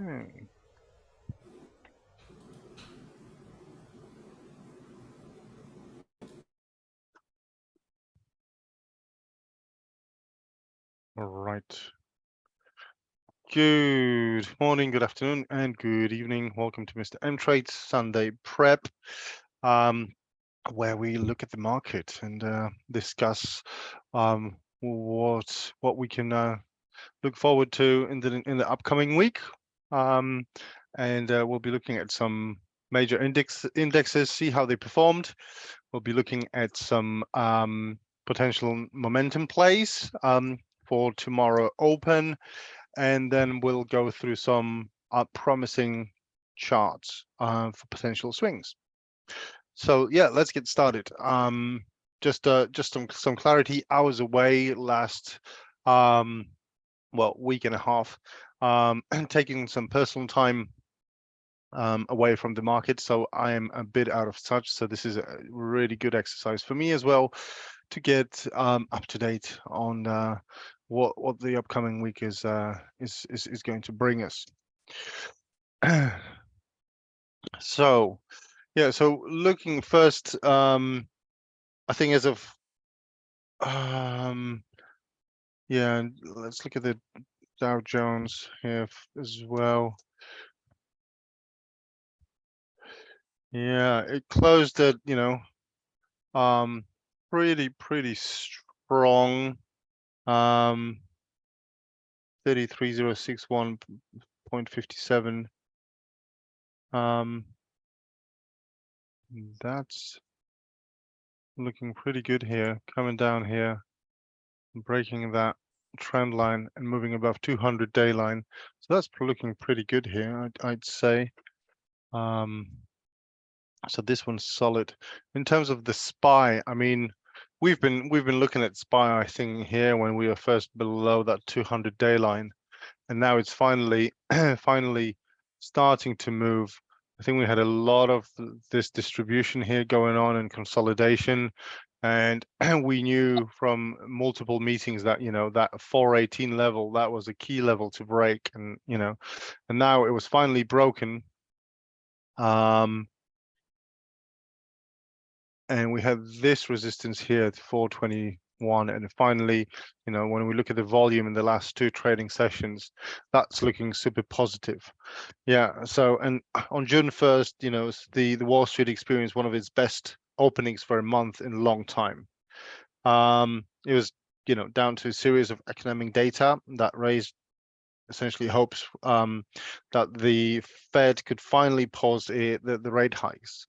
Okay. All right. Good morning, good afternoon, and good evening. Welcome to Mr. M Trade's Sunday Prep, where we look at the market and discuss what we can look forward to in the upcoming week. And we'll be looking at some major indexes, see how they performed. We'll be looking at some potential momentum plays for tomorrow open, and then we'll go through some promising charts for potential swings. So yeah, let's get started. Just some clarity. I was away last week and a half, and taking some personal time away from the market, so I am a bit out of touch. So this is a really good exercise for me as well to get up to date on what the upcoming week is going to bring us. So yeah, so looking first, I think as of yeah, let's look at the Dow Jones here as well. Yeah, it closed at, pretty strong, 33,061.57. That's looking pretty good here, coming down here, breaking that trend line and moving above 200-day line. So that's looking pretty good here, I'd say. So this one's solid. In terms of the SPY, I mean, we've been looking at SPY, I think, here when we were first below that 200-day line, and now it's finally finally starting to move. I think we had a lot of this distribution here going on and consolidation, and we knew from multiple meetings that that 418 level, that was a key level to break, and and now it was finally broken. And we have this resistance here at 421, and finally, when we look at the volume in the last two trading sessions, that's looking super positive. Yeah, so, and on June 1st, the Wall Street experienced one of its best openings for a month in a long time. It was down to a series of economic data that raised essentially hopes that the Fed could finally pause the rate hikes.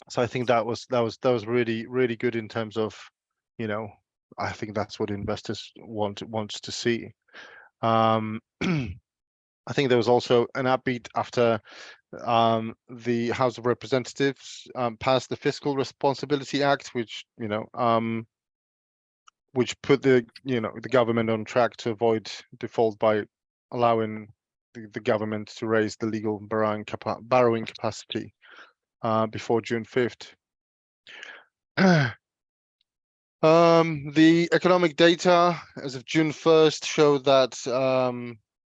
So I think that was really good in terms of, I think that's what investors wants to see. I think there was also an upbeat after the House of Representatives passed the Fiscal Responsibility Act, which which put the government on track to avoid default by allowing the government to raise the legal borrowing capacity before June 5th. The economic data as of June 1st showed that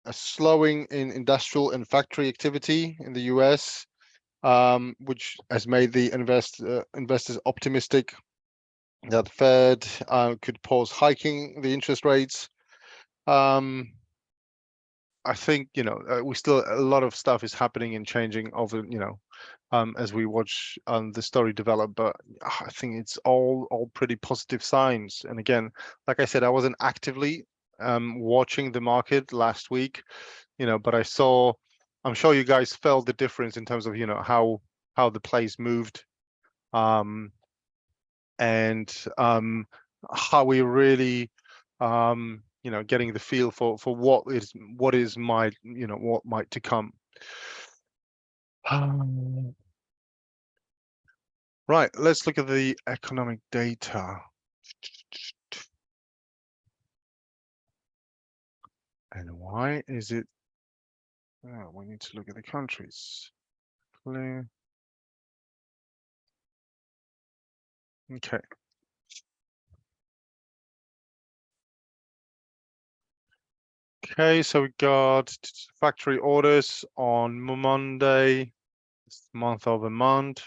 a slowing in industrial and factory activity in the US, which has made the investors optimistic that the Fed could pause hiking the interest rates. I think we still, a lot of stuff is happening and changing over as we watch the story develop, but I think it's all pretty positive signs. And again, like I said, I wasn't actively watching the market last week, but I'm sure you guys felt the difference in terms of how the plays moved, and how we really getting the feel for what is what might to come. Right, let's look at the economic data. And why is it? Oh, we need to look at the countries. Clear. Okay. Okay, so we got factory orders on Monday, month over month.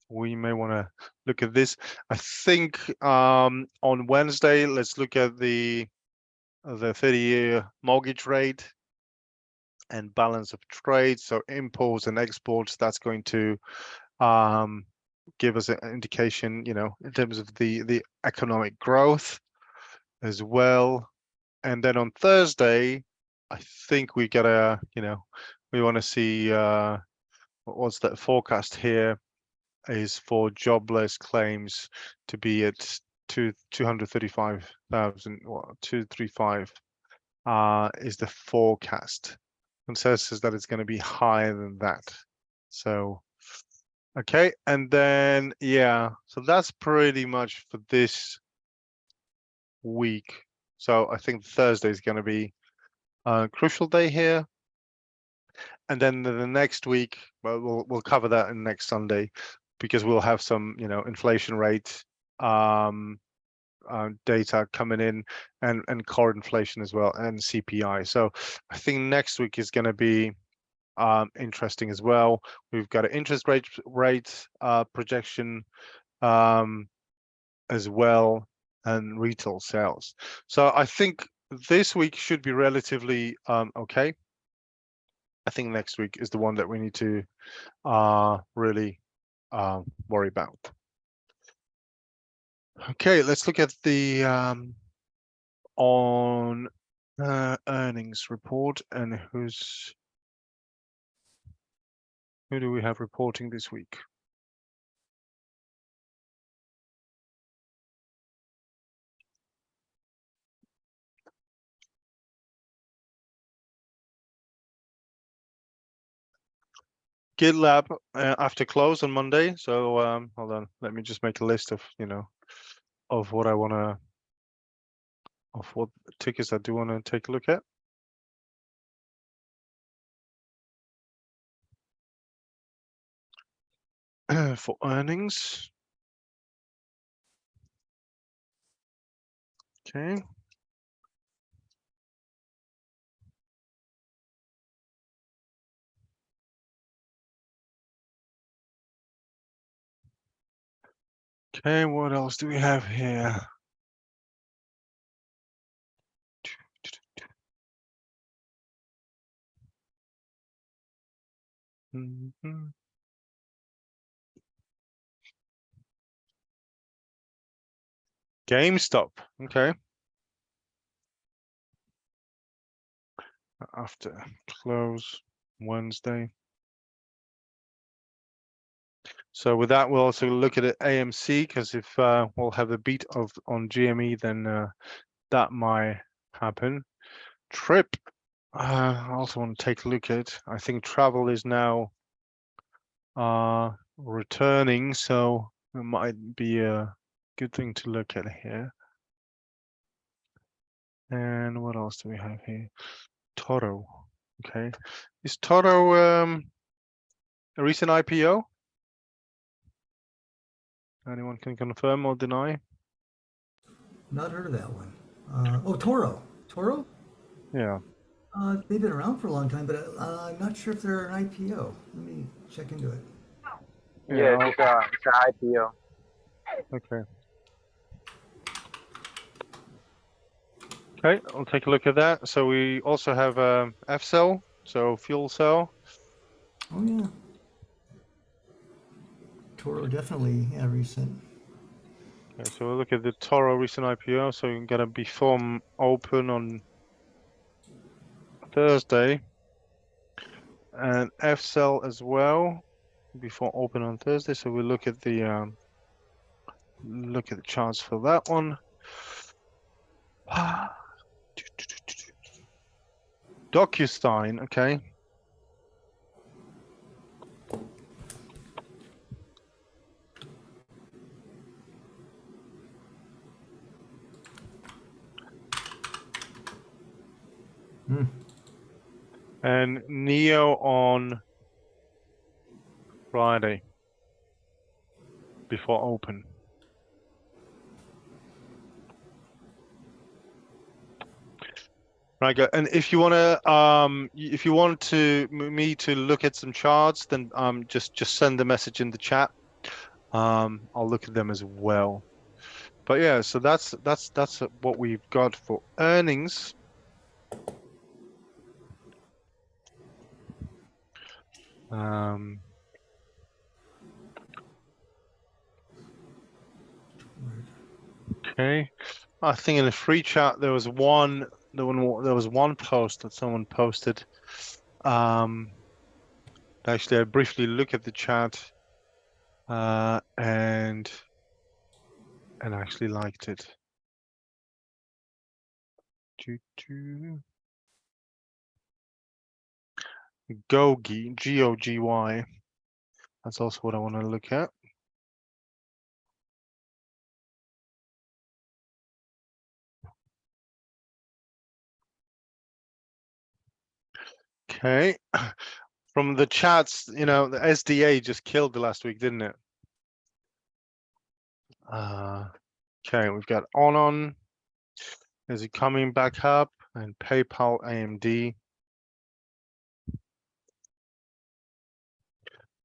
We may want to look at this. I think on Wednesday, let's look at the 30-year mortgage rate and balance of trade. So imports and exports, that's going to give us an indication, you know, in terms of the economic growth as well. And then on Thursday, I think we gotta, you know, we want to see what's that forecast here is for jobless claims to be at 235,000, well, 235 is the forecast. Consensus that it's going to be higher than that. So, okay, and then yeah, so that's pretty much for this week. So I think Thursday is going to be a crucial day here. And then the next week, well, we'll cover that in next Sunday, because we'll have some, you know, inflation rate data coming in, and core inflation as well, and CPI. So I think next week is going to be interesting as well. We've got an interest rate projection as well, and retail sales. So I think this week should be relatively okay. I think next week is the one that we need to really worry about. Okay, let's look at the on earnings report, and who do we have reporting this week? GitLab after close on Monday. So hold on, let me just make a list of, you know, of what I want to, of what tickets I do want to take a look at. For earnings. Okay. Okay, what else do we have here? GameStop. Okay. After close Wednesday. So with that, we'll also look at it AMC, because if we'll have a beat on GME, then that might happen. Trip, I also want to take a look at. I think travel is now returning, so it might be a good thing to look at here. And what else do we have here? TORO. Okay, is TORO a recent IPO? Anyone can confirm or deny? Not heard of that one. Oh, TORO. TORO? Yeah. They've been around for a long time, but I'm not sure if they're an IPO. Let me check into it. Yeah, Yeah. it's an IPO. Okay. Okay, I'll take a look at that. So we also have F-cell, so fuel cell. Oh yeah. TORO definitely, yeah, recent. Okay, so we'll look at the TORO recent IPO. So you're gonna be form open on Thursday, and F-cell as well before open on Thursday. So we'll look at the charts for that one. DocuSign, okay. And Neo on Friday before open. Right, good. And if you want to me to look at some charts, then just send the message in the chat. I'll look at them as well. But yeah, so that's what we've got for earnings. Okay. I think in the free chat there was one post that someone posted. Actually, I briefly look at the chat and actually liked it. Gogy, G-O-G-Y. That's also what I want to look at. Okay. From the chats, the SDA just killed the last week, didn't it? Okay, we've got ONON. Is it coming back up? And PayPal, AMD.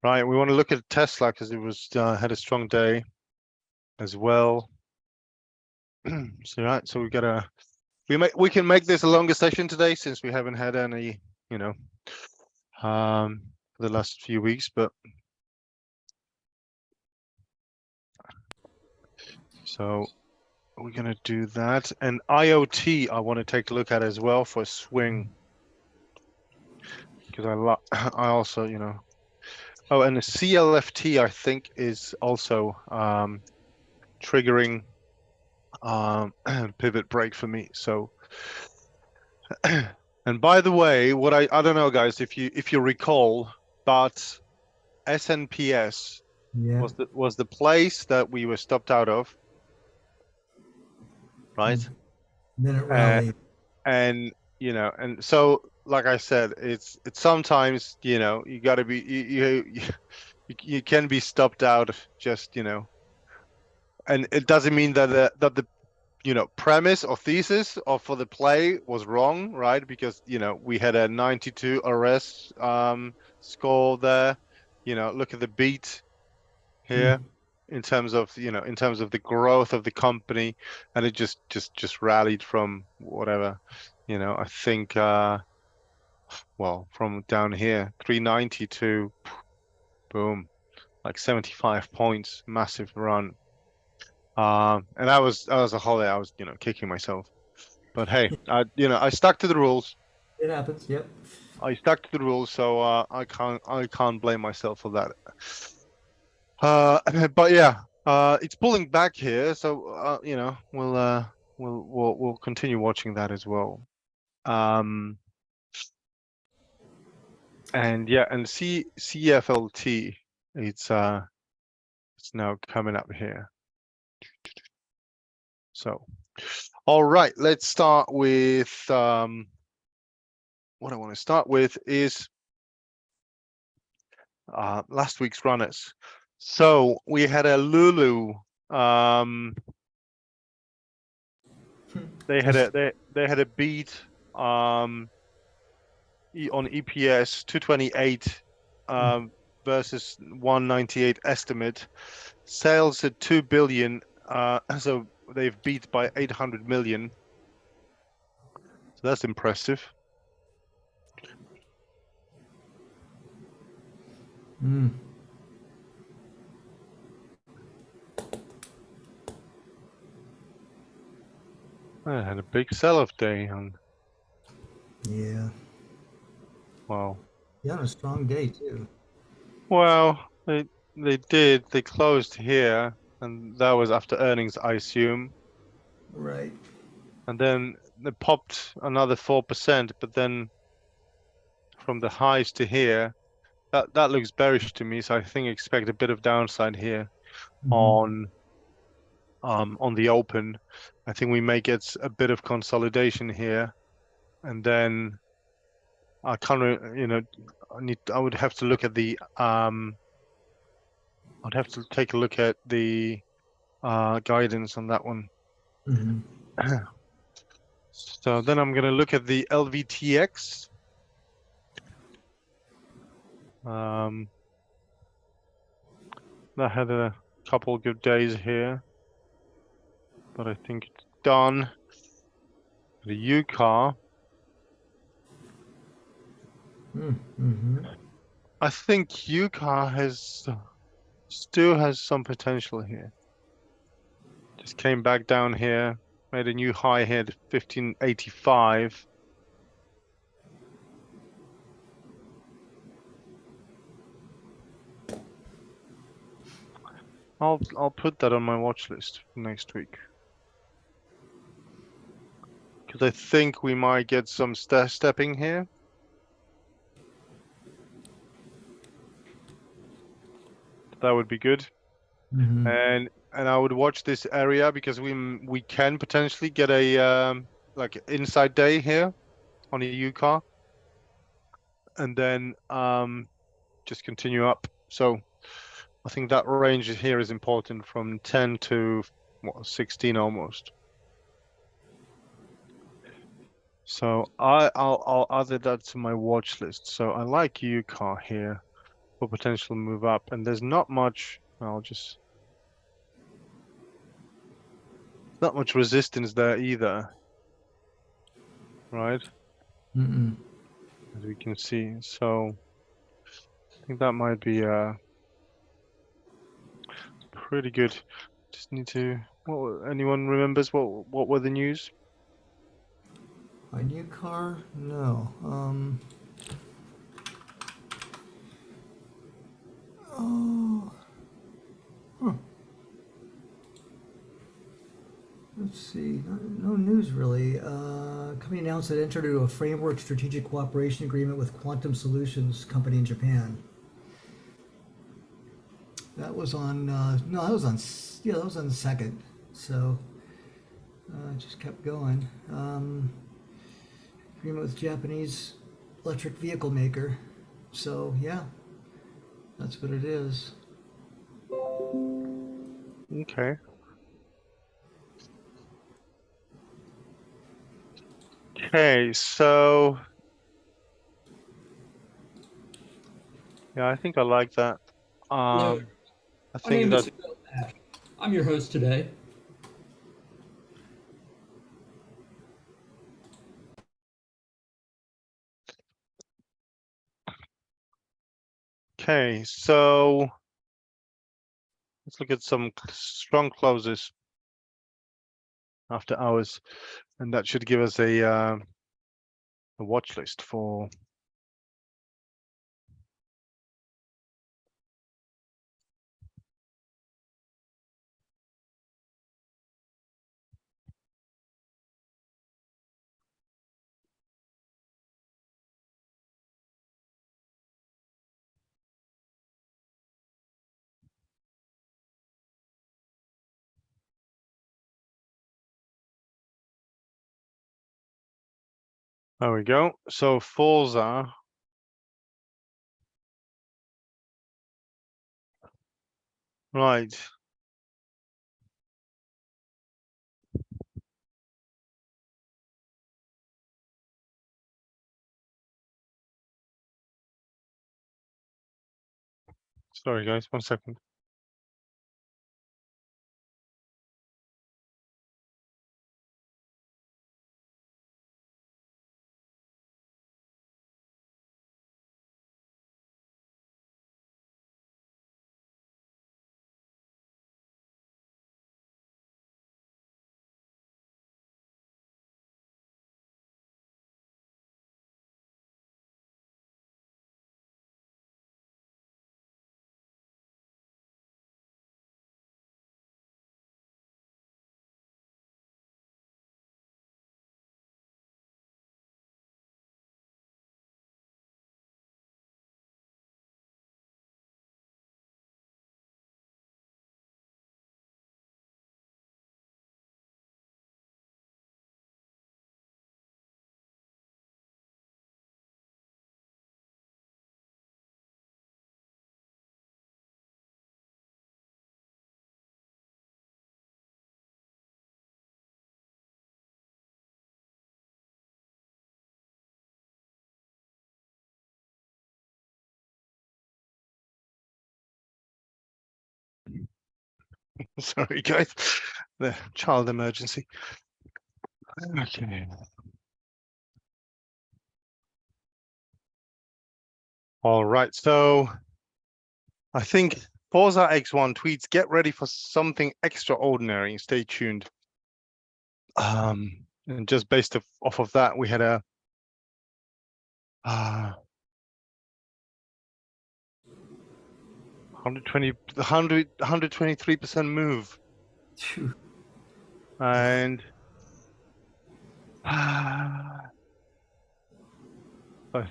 Right, we want to look at Tesla because it was had a strong day as well. So we got we can make this a longer session today since we haven't had any, for the last few weeks, but so we're gonna do that. And IOT I want to take a look at as well for a swing because I also, oh, and the CFLT I think is also triggering pivot break for me. So and by the way, what I don't know, guys, if you recall, but SNPS Yeah. was the place that we were stopped out of, right? Then it rallied. And and so like I said, it's sometimes you got to be you can be stopped out just and it doesn't mean that the premise or thesis or for the play was wrong, right? Because we had a 92 RS score there. Look at the beat here in terms of the growth of the company, and it just rallied from whatever, I think well, from down here 390 to boom, like 75 points, massive run. And that was a holiday. I was kicking myself, but hey, I stuck to the rules. It happens. Yep. I stuck to the rules, so I can't blame myself for that. But yeah, it's pulling back here, so we'll continue watching that as well. And yeah, and CFLT, it's now coming up here. So, all right, let's start with what I want to start with is last week's runners. So we had a Lulu. They had a beat on EPS 228 versus 198 estimate. Sales at 2 billion. So they've beat by 800 million. So that's impressive. I had a big sell-off day on. Yeah. Wow. Yeah, on a strong day too. Well, they did. They closed here, and that was after earnings, I assume. Right. And then they popped another 4%, but then from the highs to here, that looks bearish to me. So I think expect a bit of downside here on the open. I think we may get a bit of consolidation here, and then I can't, I would have to look at the I'd have to take a look at the guidance on that one. So then I'm going to look at the LVTX. That had a couple good days here, but I think it's done. The UCAR, Mm-hmm. I think UCAR still has some potential here. Just came back down here, made a new high here to 1585. I'll put that on my watch list for next week. Because I think we might get some stepping here. That would be good. Mm-hmm. And I would watch this area because we can potentially get a like inside day here on a UCAR. And then just continue up. So I think that range here is important from 10 to what, 16 almost. So I'll add that to my watch list. So I like UCAR here for potential move up, and there's not much. Not much resistance there either, right? Mm-mm. As we can see. So I think that might be pretty good. Just need to. Anyone remembers what were the news? My new car? No. Oh. Huh. Let's see. No news really. Company announced it entered into a framework strategic cooperation agreement with Quantum Solutions company in Japan. That was on. No, that was on. Yeah, that was on the second. So it just kept going. Agreement with Japanese electric vehicle maker. So yeah, that's what it is. Okay. Okay, so yeah, I think I like that. Hello, I my think name that is Phil Ash. I'm your host today. okay, so let's look at some strong closes after hours, and that should give us a watch list for. There we go. So FRZA, right? Sorry, guys, 1 second. Sorry, guys. The child emergency. Okay. All right. So I think FRZA X1 tweets, get ready for something extraordinary. Stay tuned. And just based off of that, we had a 123% move. Phew. And I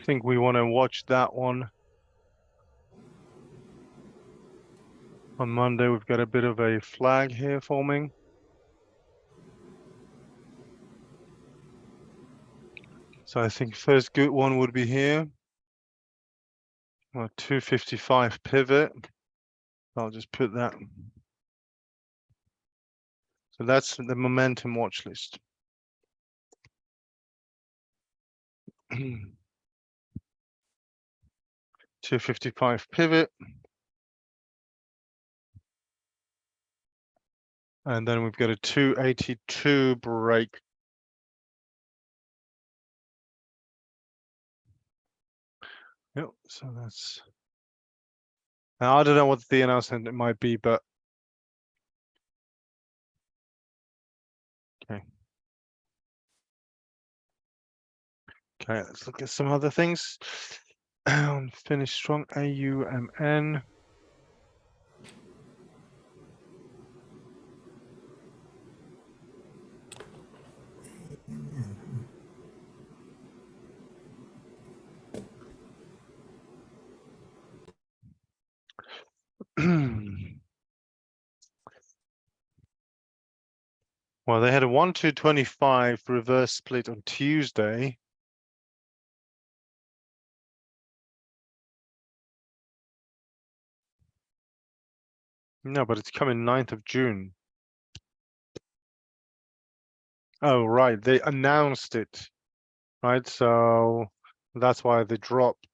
think we want to watch that one. On Monday, we've got a bit of a flag here forming. So I think first good one would be here. Well, 255 pivot. I'll just put that. So that's the momentum watch list. 255 pivot. And then we've got a 282 break. Yep, so that's. Now, I don't know what the announcement it might be, but. Okay. Okay, let's look at some other things. Finish strong, AUMN. Well, they had a 1-2-25 reverse split on Tuesday. No, but it's coming 9th of June. Oh, right. They announced it, right? So that's why they dropped.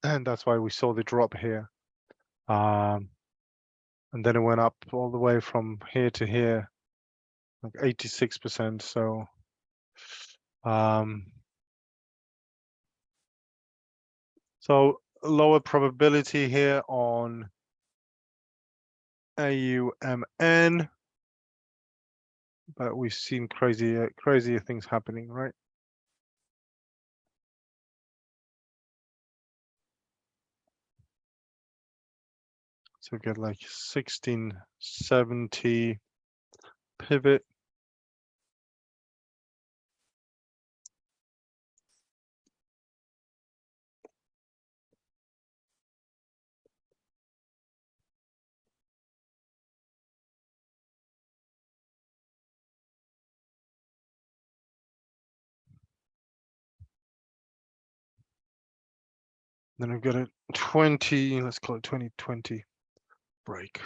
And that's why we saw the drop here. And then it went up all the way from here to here, like 86%. So so lower probability here on AUMN, but we've seen crazier things happening, right? So we get like 1670 pivot. Then we've got a 20, let's call it 2020 break.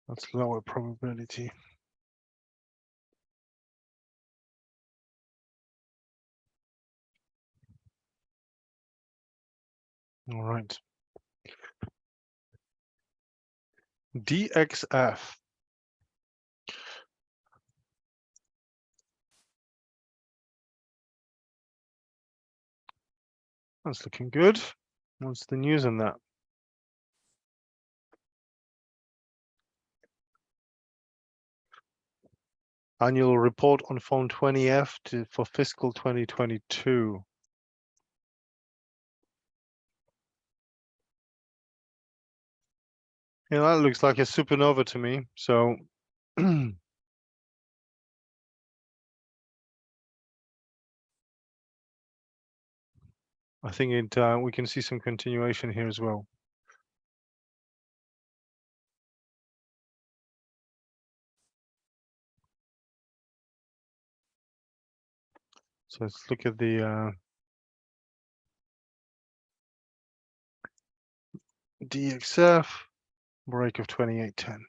That's lower probability. All right. DXF. That's looking good. What's the news on that? Annual report on Phone 20F for fiscal 2022. Yeah, that looks like a supernova to me. So I think we can see some continuation here as well. So let's look at the DXF break of 2810.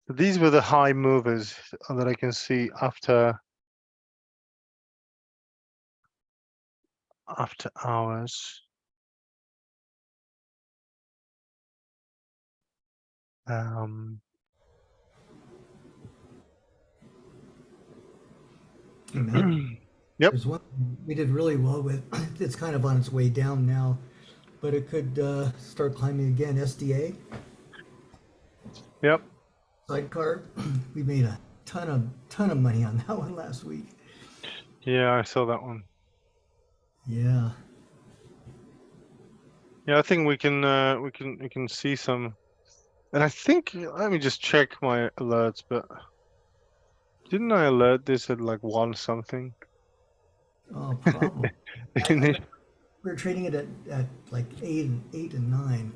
These were the high movers that I can see after hours. Um, Hey, Matt, Yep. there's one we did really well with. It's kind of on its way down now, but it could start climbing again. SDA Yep. sidecar. We made a ton of money on that one last week. Yeah, I saw that one. Yeah. Yeah, I think we can see some, and I think let me just check my alerts, but didn't I alert this at like 1 something? Oh, probably. In it? We were trading it at like 8 and 9.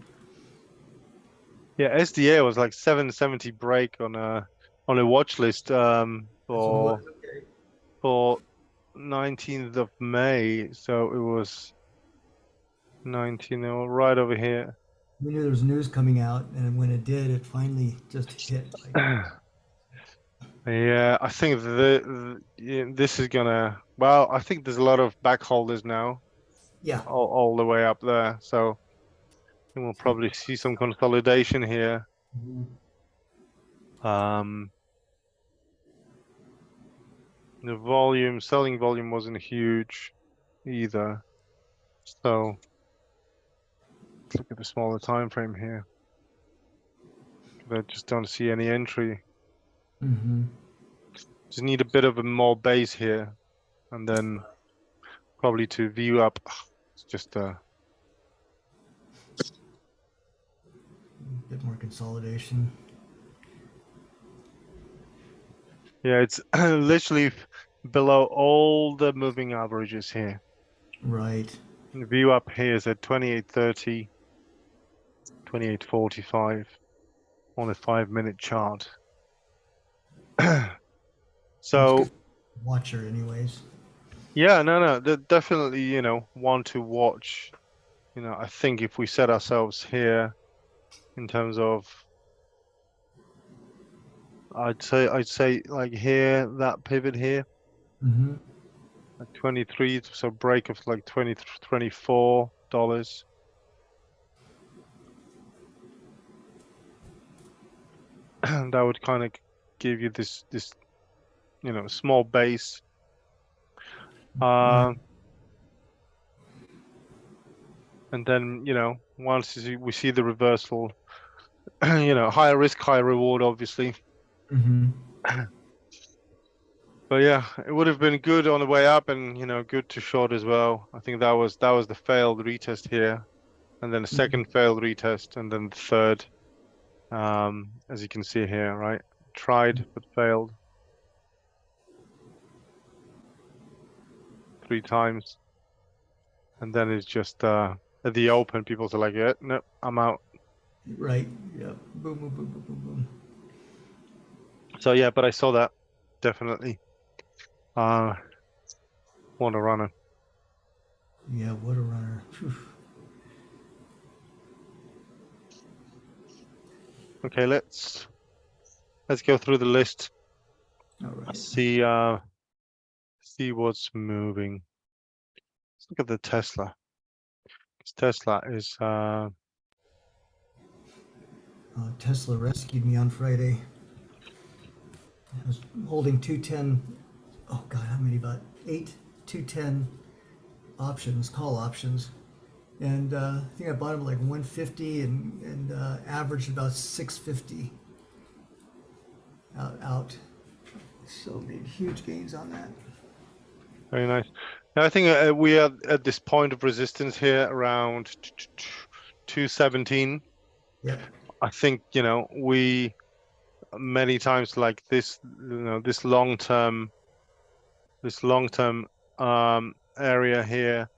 Yeah, SDA was like 770 break on a watch list That's what it was. Okay. for 19th of May, so it was 19 right over here. We knew there was news coming out, and when it did, it finally just hit. Like, Yeah, I think yeah, this is gonna. Well, I think there's a lot of back holders now, yeah. all the way up there. So I think we'll probably see some consolidation here. Mhm. The selling volume wasn't huge either. So let's look at the smaller time frame here. I just don't see any entry. Mm-hmm. Just need a bit of a more base here, and then probably to view up. It's just Bit more consolidation. yeah, it's literally below all the moving averages here. Right. The view up here is at 28.30, 28.45 on a 5-minute chart. So Watcher, anyways. yeah, no, definitely, one to watch. I think if we set ourselves here in terms of, I'd say like here, that pivot here Mm-hmm. at 23, so break of like $24. That would kind of give you this small base. Yeah. And then, once we see the reversal, higher risk, higher reward, obviously. Mm-hmm. But yeah, it would have been good on the way up, and good to short as well. I think that was the failed retest here, and then a second failed retest, and then the third, as you can see here, right? Tried but failed 3 times, and then it's just at the open, people are like, yeah, no, I'm out. Right. Yeah. Boom, boom, boom, boom, boom, boom. So yeah, but I saw that definitely. Want to run it. Yeah. What a runner. Phew. Okay, let's go through the list. All right. See what's moving. Let's look at the Tesla. Tesla is Tesla rescued me on Friday. I was holding 210. Oh God, how many? About 8 210 options, call options, and I think I bought them like 150 and averaged about 650 out. So made huge gains on that. very nice. Now, I think we are at this point of resistance here around 217. Yep. I think we many times like this, this long-term area here,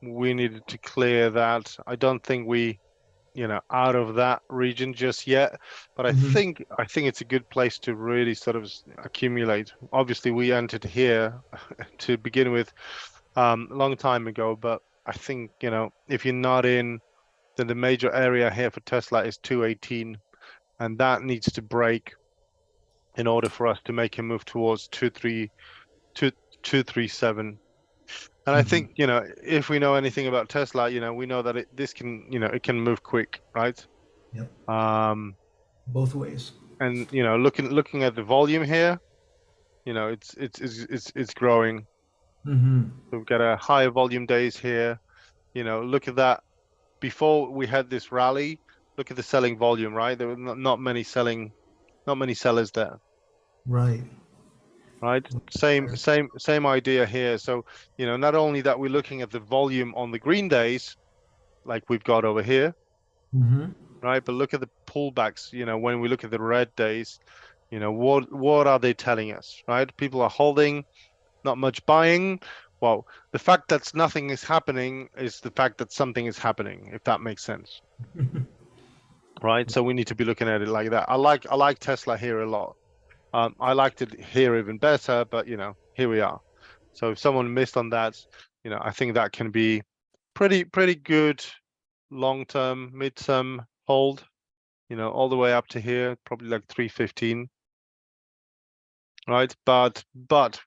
we needed to clear that. I don't think we out of that region just yet, but I Mhm. think it's a good place to really sort of accumulate. Obviously we entered here to begin with a long time ago, but I think if you're not in, then the major area here for Tesla is 218, and that needs to break in order for us to make a move towards 237. And I think, you know, if we know anything about Tesla, you know, we know that this can, you know, it can move quick, right? Yep. Both ways. And, you know, looking at the volume here, you know, it's growing. So we've got a higher volume days here. You know, look at that. Before we had this rally, look at the selling volume, right? There were not many sellers there. Right. Right. Same idea here. So, you know, not only that we're looking at the volume on the green days, like we've got over here, right? But look at the pullbacks, you know, when we look at the red days, you know, what are they telling us, right? People are holding, not much buying. Well, the fact that nothing is happening is the fact that something is happening, if that makes sense. Right. So we need to be looking at it like that. I like Tesla here a lot. I liked it here even better, but you know, here we are. So if someone missed on that, you know, I think that can be pretty good long-term, mid-term hold, you know, all the way up to here, probably like 315. Right, but with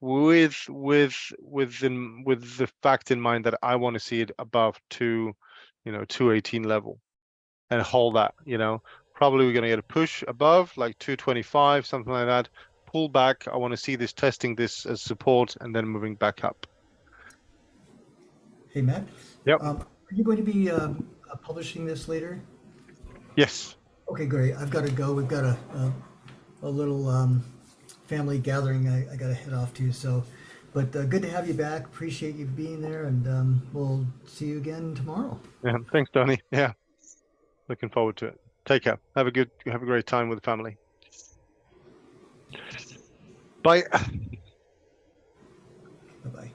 the fact in mind that I want to see it above 218 level and hold that, you know, probably we're going to get a push above like 225, something like that. Pull back. I want to see this testing this as support and then moving back up. Hey, Matt. Yep. Are you going to be publishing this later? Yes. Okay, great. I've got to go. We've got a little family gathering I got to head off to. So, but good to have you back. Appreciate you being there, and we'll see you again tomorrow. Yeah. Thanks, Tony. Yeah. Looking forward to it. Take care. Have a great time with the family. Bye. Bye-bye.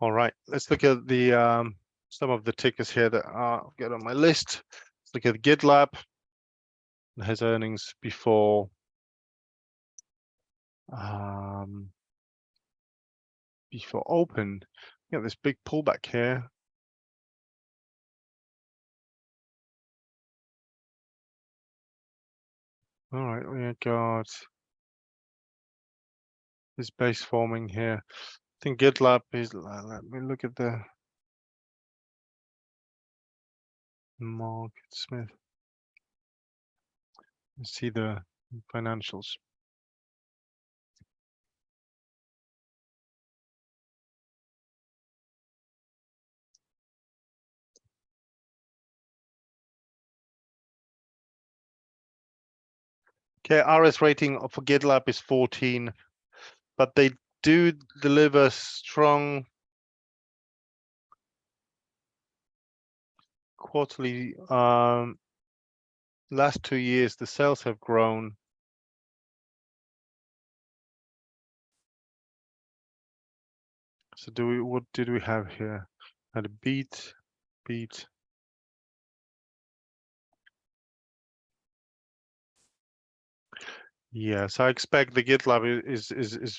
All right. Let's look at the some of the tickers here that I've got on my list. Let's look at GitLab. It has earnings before open. You got this big pullback here. All right, we got this base forming here. I think GitLab is, let me look at the market, Smith. Let's see the financials. Okay, RS rating for GitLab is 14, but they do deliver strong quarterly. Last 2 years, the sales have grown. So what did we have here? Had a beat. Yeah, so I expect the GitLab is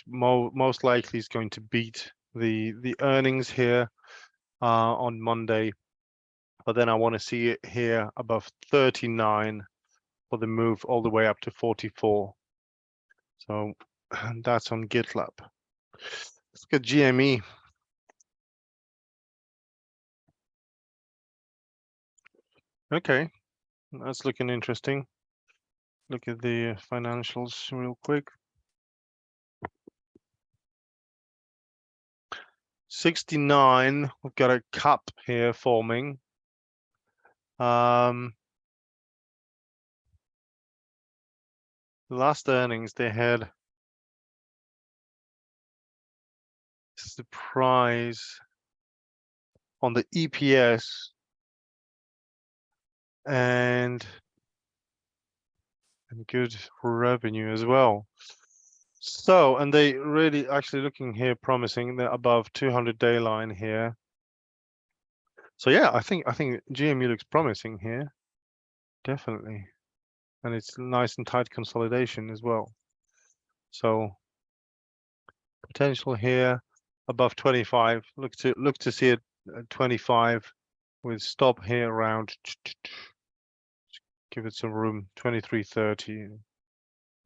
most likely is going to beat the earnings here on Monday, but then I want to see it here above 39 for the move all the way up to 44. So that's on GitLab. Let's look at GME. Okay, that's looking interesting. Look at the financials real quick. 69, we've got a cup here forming. Last earnings they had surprise on the EPS and good revenue as well. So, and they really actually looking here promising. They're above 200-day line here. So yeah, I think GME looks promising here, definitely, and it's nice and tight consolidation as well. So potential here above 25. Look to see it at 25 with stop here around. Give it some room, 23.30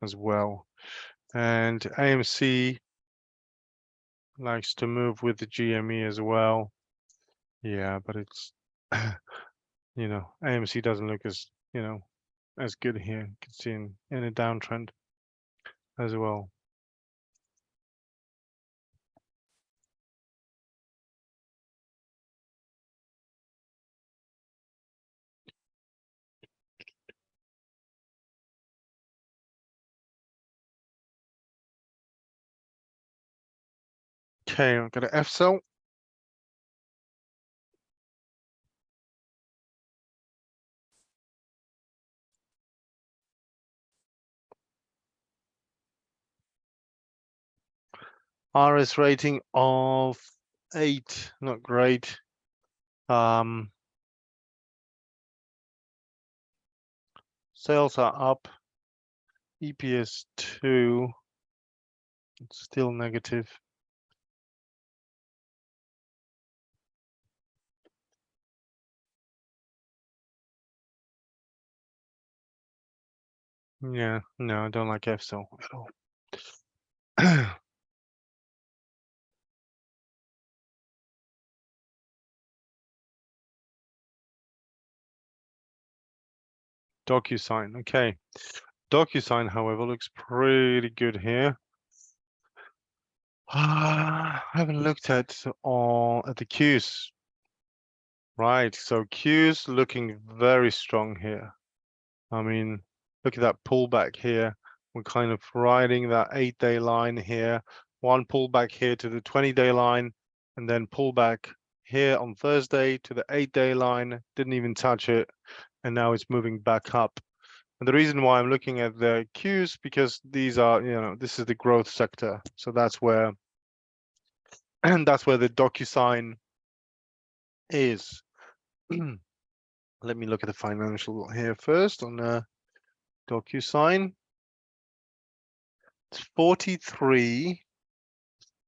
as well. And AMC likes to move with the GME as well. Yeah, but it's, you know, AMC doesn't look as, you know, as good here. You can see in a downtrend as well. Okay, I've got an F cell. RS rating of 8, not great. Sales are up. EPS 2, it's still negative. Yeah, no, I don't like F cell at all. DocuSign, okay. DocuSign, however, looks pretty good here. I haven't looked at the Qs. Right, so Qs looking very strong here. I mean, look at that pullback here. We're kind of riding that 8-day line here. One pullback here to the 20-day line, and then pullback here on Thursday to the 8-day line. Didn't even touch it, and now it's moving back up. And the reason why I'm looking at the Qs, because these are, you know, this is the growth sector. So that's where, and that's where the DocuSign is. Let me look at the financial here first on DocuSign. It's 43.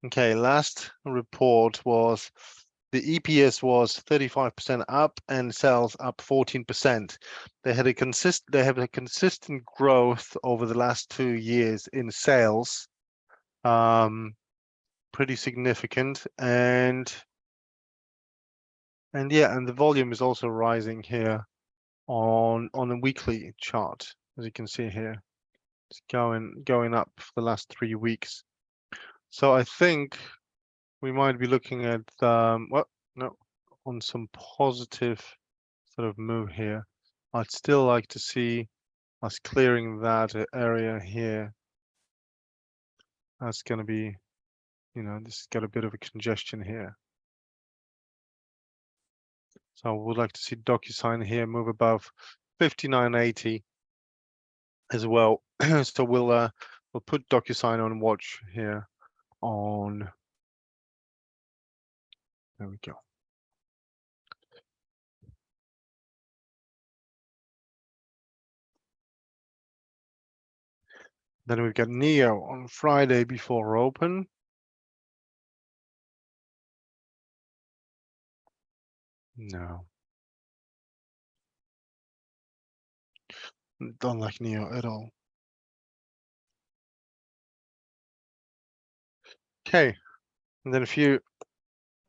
Okay, last report was the EPS was 35% up and sales up 14%. They have a consistent growth over the last 2 years in sales. Pretty significant, and yeah, and the volume is also rising here on the weekly chart, as you can see here. It's going up for the last 3 weeks. So I think we might be looking at on some positive sort of move here. I'd still like to see us clearing that area here. That's going to be, you know, this has got a bit of a congestion here. So I would like to see DocuSign here move above 59.80 as well. So we'll put DocuSign on watch here on. There we go. Then we've got NEO on Friday before open. No. Don't like NEO at all. Okay. And then a few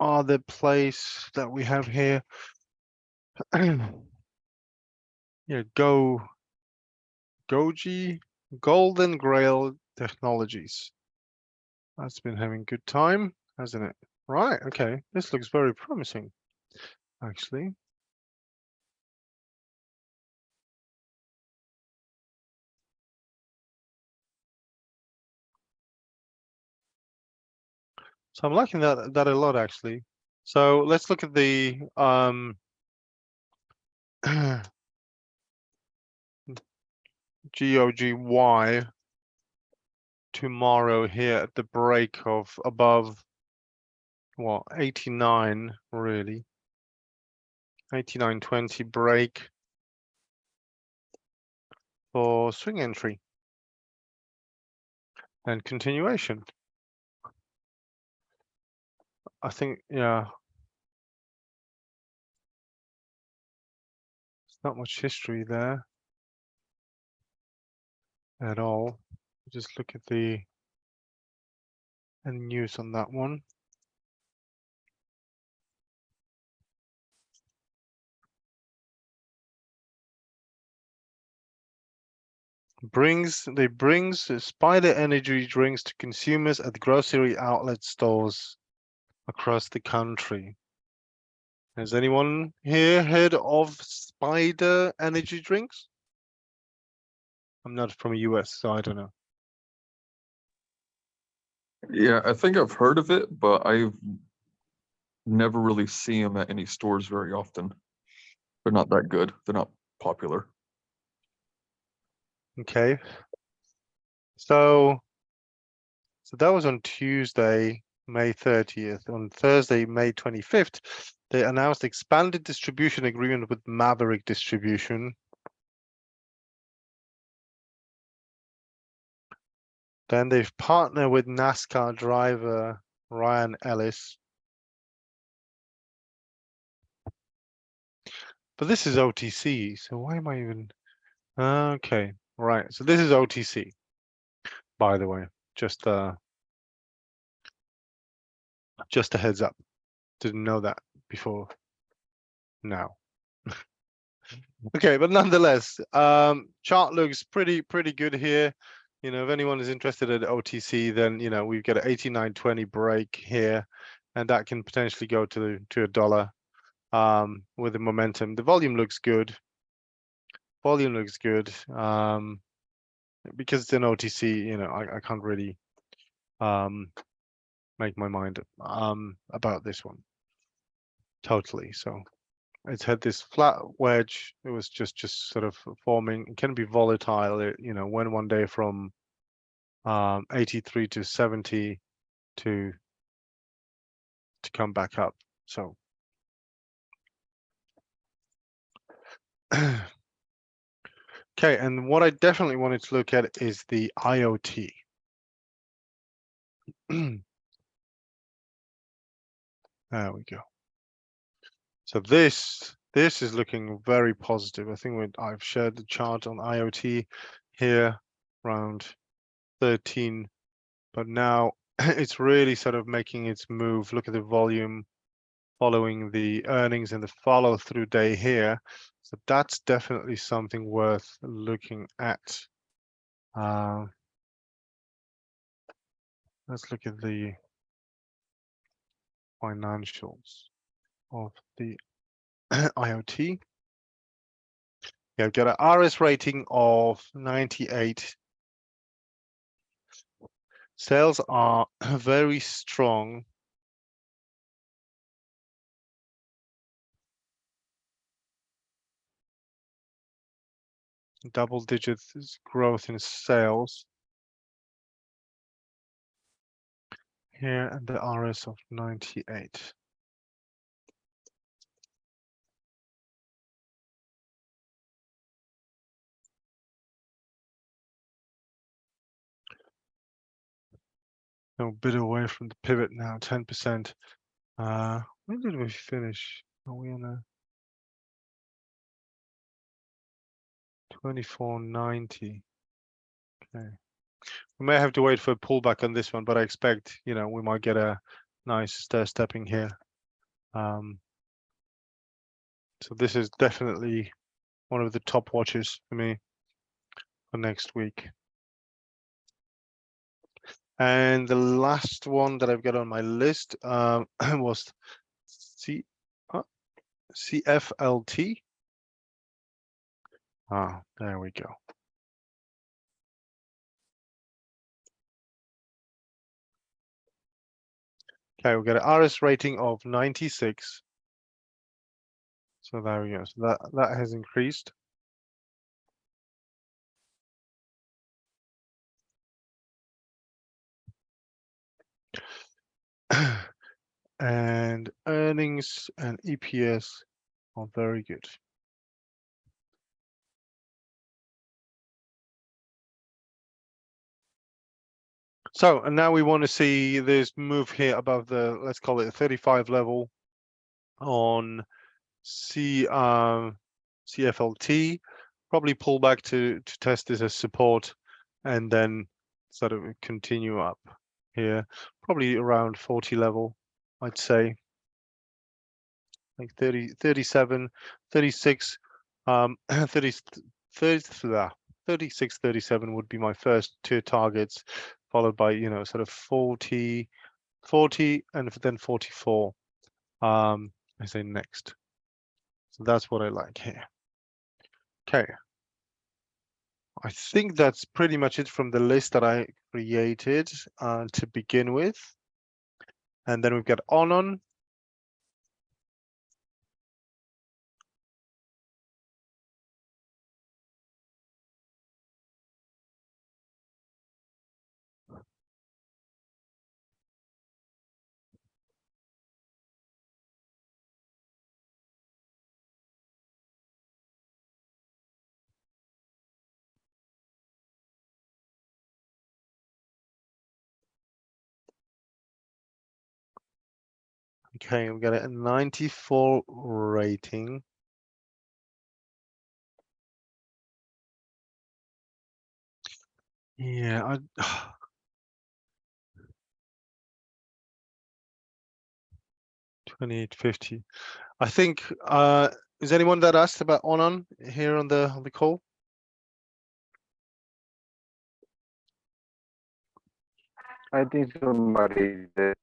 other plays that we have here. Yeah, Goji, Golden Grail Technologies. That's been having good time, hasn't it? Right, okay. This looks very promising, actually. So I'm liking that a lot, actually. So let's look at the GOGY tomorrow here at the break of above what 89, really 89.20 break for swing entry and continuation. I think, yeah, there's not much history there at all. Just look at the news on that one. They brings Spider energy drinks to consumers at grocery outlet stores across the country. Has anyone here heard of Spider energy drinks? I'm not from the US, so I don't know. Yeah, I think I've heard of it, but I've never really seen them at any stores very often. They're not that good. They're not popular. Okay. So that was on Tuesday, May 30th. On Thursday, May 25th, they announced expanded distribution agreement with Maverick Distribution. Then they've partnered with NASCAR driver Ryan Ellis. But this is OTC, so why am I even... Okay, right. So this is OTC, by the way. Just a heads up. Didn't know that before now. Okay, but nonetheless, chart looks pretty good here. You know, if anyone is interested in OTC, then you know we've got an 89.20 break here, and that can potentially go to a dollar with the momentum. The volume looks good. Volume looks good because it's an OTC. You know, I can't really make my mind about this one totally. So it's had this flat wedge. It was just sort of forming. It can be volatile. It, you know, went one day from 83 to 70 to come back up. So okay, and what I definitely wanted to look at is the IOT. There we go. So this is looking very positive. I think I've shared the chart on IOT here around 13, but now it's really sort of making its move. Look at the volume following the earnings and the follow through day here. So that's definitely something worth looking at. Let's look at the financials of the IOT. Yeah, I've got an RS rating of 98. Sales are very strong. Double digits growth in sales. Here and the RS of 98. A bit away from the pivot now, 10%. When did we finish? Are we on a 24.90? Okay. We may have to wait for a pullback on this one, but I expect, you know, we might get a nice stair-stepping here. So this is definitely one of the top watches for me for next week. And the last one that I've got on my list was CFLT. Ah, there we go. Okay, we've got an RS rating of 96. So there we go. So that has increased. And earnings and EPS are very good. So, and now we want to see this move here above the, let's call it a 35 level on CFLT. Probably pull back to test this as support and then sort of continue up here, probably around 40 level, I'd say. Like 30, 37, 36, 30, 36, 37 would be my first two targets, followed by, you know, sort of 40, and then 44, I say next. So that's what I like here. Okay. I think that's pretty much it from the list that I created to begin with. And then we've got ONON. Okay, we've got a 94 rating. Yeah, 2850. I think is anyone that asked about ONON here on the call? I think somebody did.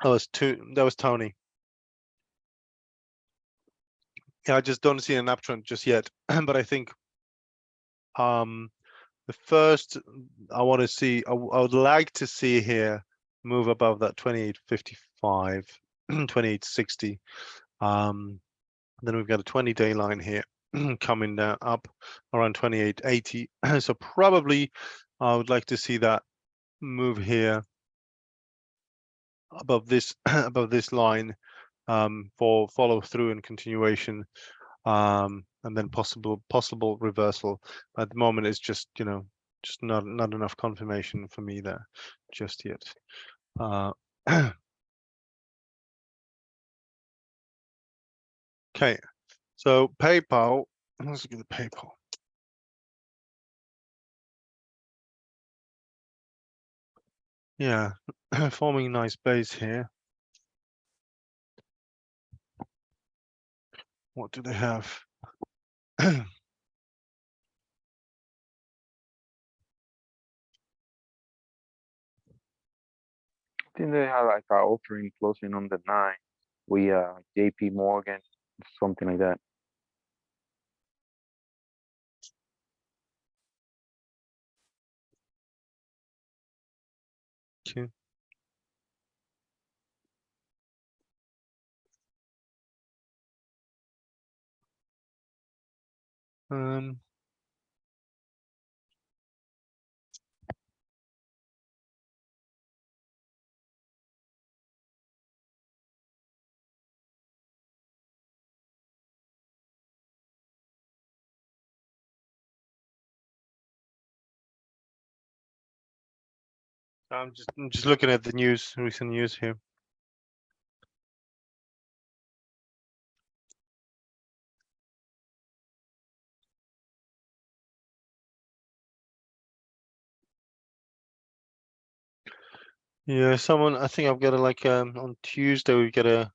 That was Tony. Yeah, I just don't see an uptrend just yet. But I think the first I want to see, I would like to see here move above that 2855, 2860. Then we've got a 20-day line here coming down up around 2880. So probably I would like to see that move here above this above this line for follow through and continuation, and then possible reversal. At the moment, it's just, you know, just not enough confirmation for me there just yet. Okay, so PayPal. Let's look at the PayPal. Yeah, forming a nice base here. What do they have? I think they have like an offering closing on the 9. We JP Morgan, something like that. Okay. I'm just looking at the news, recent news here. Yeah, I think I've got a on Tuesday we've got a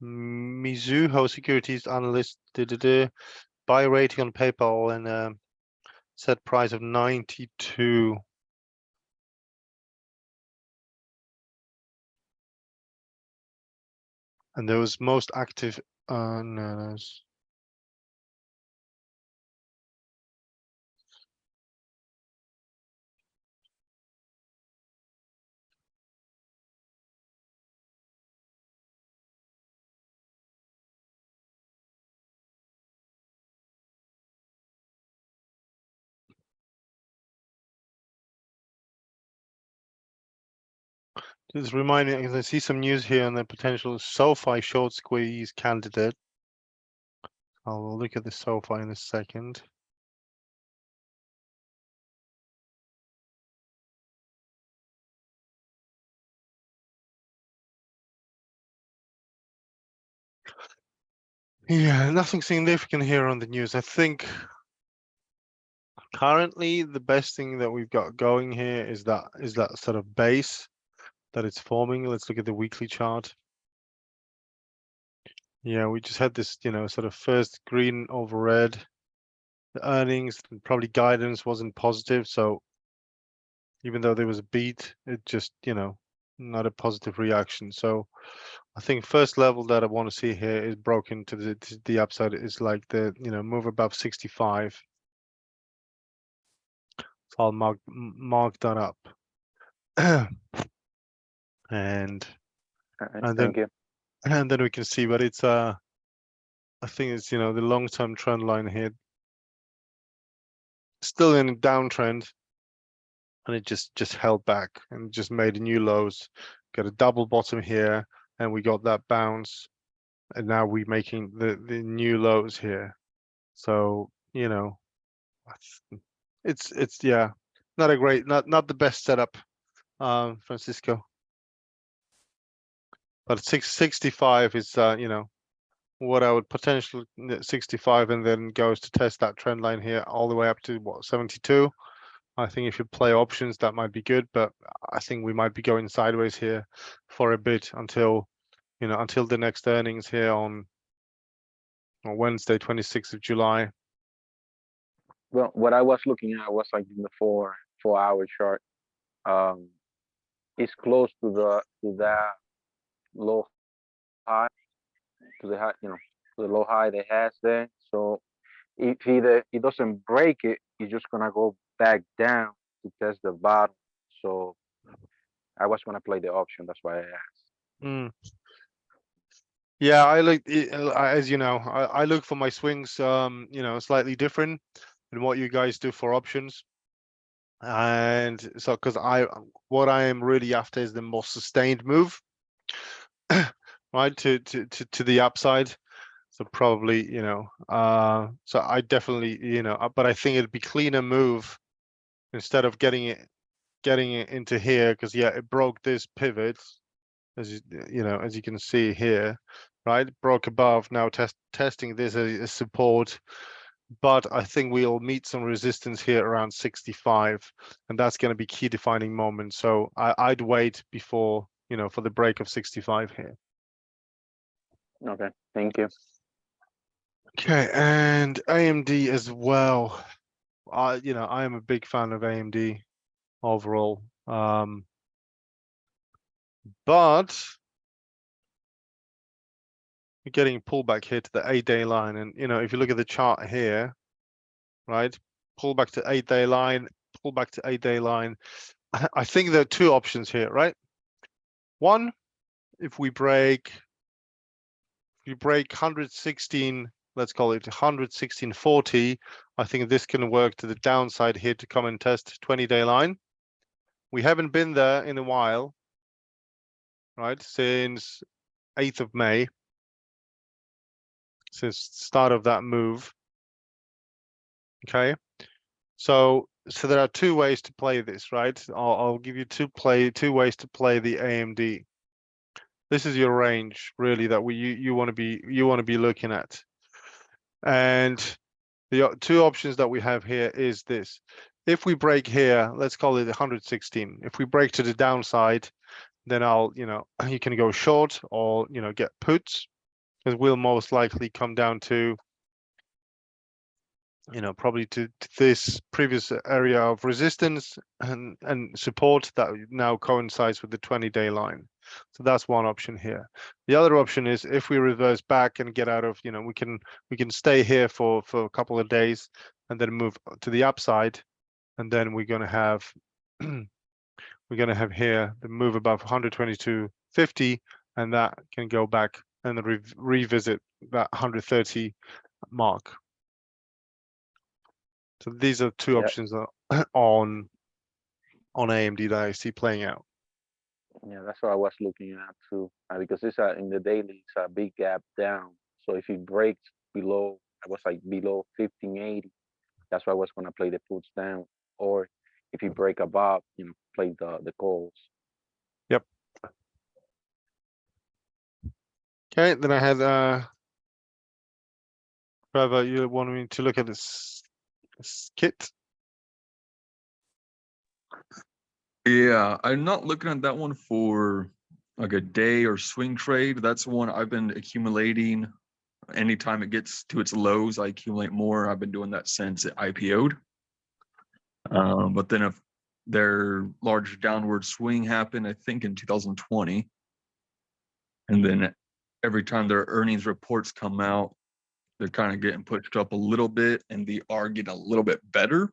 Mizuho Securities analyst did a buy rating on PayPal and set price of 92. And there was most active no, just reminding, because I see some news here on the potential SoFi short squeeze candidate. I'll look at the SoFi in a second. Yeah, nothing significant here on the news. I think currently the best thing that we've got going here is that sort of base that it's forming. Let's look at the weekly chart. Yeah, we just had this, sort of first green over red. The earnings, probably guidance wasn't positive, so even though there was a beat, it just, not a positive reaction. So I think first level that I want to see here is broken to the upside is like the, move above 65. So I'll mark that up. and Alright, and then thank you. and then we can see, but it's I think it's, the long-term trend line here still in a downtrend, and it just held back and just made new lows. Got a double bottom here, and we got that bounce, and now we're making the new lows here. So it's yeah, not a great, not the best setup, Francisco. But 665 is what I would potentially 65, and then goes to test that trend line here all the way up to what, 72. I think if you play options, that might be good, but I think we might be going sideways here for a bit until until the next earnings here on Wednesday, 26th of July. Well, what I was looking at was like in the 4-hour chart. It's close to that low high, to the high, to the low high that has there. So if he doesn't break it, he's just gonna go back down to test the bottom. So I was gonna play the option. That's why I asked. Yeah, I look, as you know, I look for my swings, slightly different than what you guys do for options. And so, because what I am really after is the more sustained move, right, to the upside. So probably, so I definitely, but I think it'd be cleaner move instead of getting it into here, because yeah, it broke this pivot, as as you can see here, right? Broke above, now testing this as a support, but I think we'll meet some resistance here around 65, and that's going to be key defining moment. So I'd wait before, for the break of 65 here. Okay, thank you. Okay, and AMD as well. I am a big fan of AMD overall. But you're getting pulled back here to the 8-day line, and if you look at the chart here, right, pull back to 8-day line, pull back to 8-day line. I think there are two options here, right? One, if we break 116, let's call it 116.40, I think this can work to the downside here to come and test 20-day line. We haven't been there in a while, right? Since 8th of May, since start of that move. Okay, so there are two ways to play this, right? I'll give you two ways to play the AMD. This is your range, really, that you want to be looking at. And the two options that we have here is this. If we break here, let's call it 116. If we break to the downside, then I'll, you can go short or, get puts, because we'll most likely come down to, probably to this previous area of resistance and support that now coincides with the 20-day line. So that's one option here. The other option is if we reverse back and get out of, we can stay here for a couple of days and then move to the upside, and then we're going to have here the move above 122.50, and that can go back and revisit that 130 mark. So these are two options on AMD that I see playing out. Yeah, that's what I was looking at too, because it's in the daily, it's a big gap down. So if it breaks below, I was like below 1580, that's why I was gonna play the puts down. Or if you break above, play the calls. Yep. Okay, then I had Trevor, you wanted me to look at this kit. Yeah, I'm not looking at that one for like a day or swing trade. That's one I've been accumulating. Anytime it gets to its lows, I accumulate more. I've been doing that since it IPO'd. But then if their large downward swing happened, I think in 2020, and then every time their earnings reports come out, they're kind of getting pushed up a little bit, and they are getting a little bit better.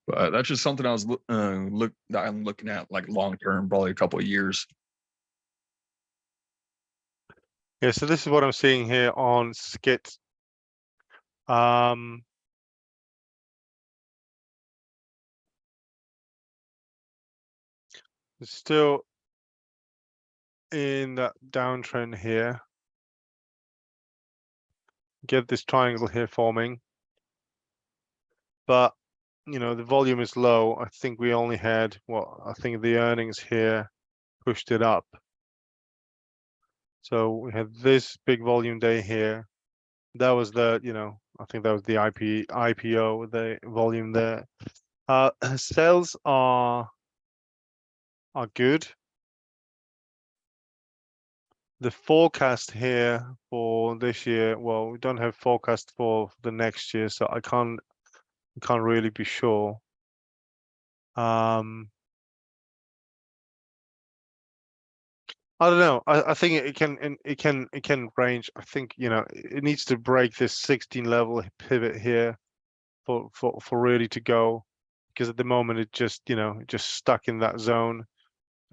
But that's just something I was that I'm looking at like long term, probably a couple of years. Yeah, so this is what I'm seeing here on Skit. It's still in that downtrend here. Get this triangle here forming, but you know the volume is low. I think we only had I think the earnings here pushed it up. So we had this big volume day here. That was the, you know, I think that was the IPO, the volume there. Sales are good. The forecast here for this year, well, we don't have forecast for the next year, so I can't really be sure. I don't know. I think it can range. I think, you know, it needs to break this 16 level pivot here for really to go, because at the moment it just, you know, just stuck in that zone.